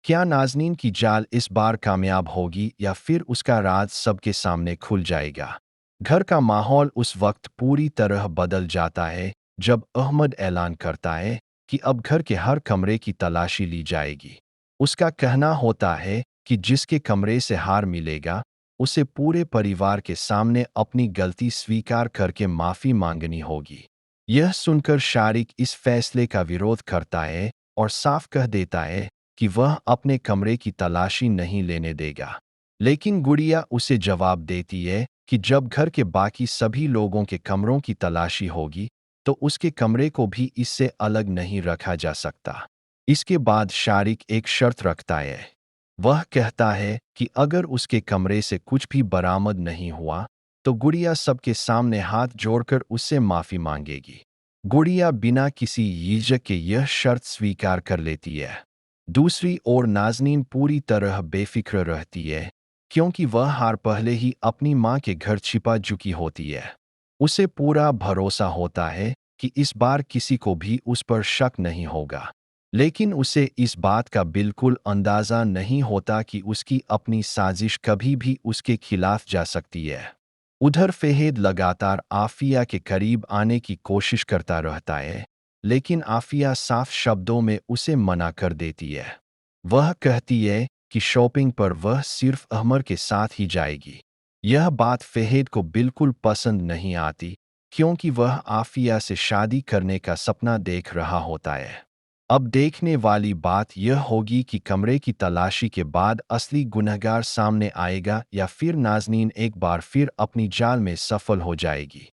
क्या नाज़नीन की जाल इस बार कामयाब होगी या फिर उसका राज सबके सामने खुल जाएगा? घर का माहौल उस वक्त पूरी तरह बदल जाता है जब अहमद ऐलान करता है कि अब घर के हर कमरे की तलाशी ली जाएगी। उसका कहना होता है कि जिसके कमरे से हार मिलेगा, उसे पूरे परिवार के सामने अपनी गलती स्वीकार करके माफ़ी मांगनी होगी। यह सुनकर शारिक इस फैसले का विरोध करता है और साफ कह देता है कि वह अपने कमरे की तलाशी नहीं लेने देगा। लेकिन गुड़िया उसे जवाब देती है कि जब घर के बाकी सभी लोगों के कमरों की तलाशी होगी, तो उसके कमरे को भी इससे अलग नहीं रखा जा सकता। इसके बाद शारिक एक शर्त रखता है। वह कहता है कि अगर उसके कमरे से कुछ भी बरामद नहीं हुआ, तो गुड़िया सबके सामने हाथ जोड़कर उससे माफ़ी मांगेगी। गुड़िया बिना किसी झिझक के यह शर्त स्वीकार कर लेती है। दूसरी ओर नाज़नीन पूरी तरह बेफिक्र रहती है, क्योंकि वह हार पहले ही अपनी माँ के घर छिपा चुकी होती है। उसे पूरा भरोसा होता है कि इस बार किसी को भी उस पर शक नहीं होगा। लेकिन उसे इस बात का बिल्कुल अंदाज़ा नहीं होता कि उसकी अपनी साजिश कभी भी उसके खिलाफ जा सकती है। उधर फ़हद लगातार आफ़िया के करीब आने की कोशिश करता रहता है, लेकिन आफ़िया साफ शब्दों में उसे मना कर देती है। वह कहती है कि शॉपिंग पर वह सिर्फ अहमर के साथ ही जाएगी। यह बात फ़हद को बिल्कुल पसंद नहीं आती, क्योंकि वह आफ़िया से शादी करने का सपना देख रहा होता है। अब देखने वाली बात यह होगी कि कमरे की तलाशी के बाद असली गुनहगार सामने आएगा या फिर नाज़नीन एक बार फिर अपनी जाल में सफल हो जाएगी।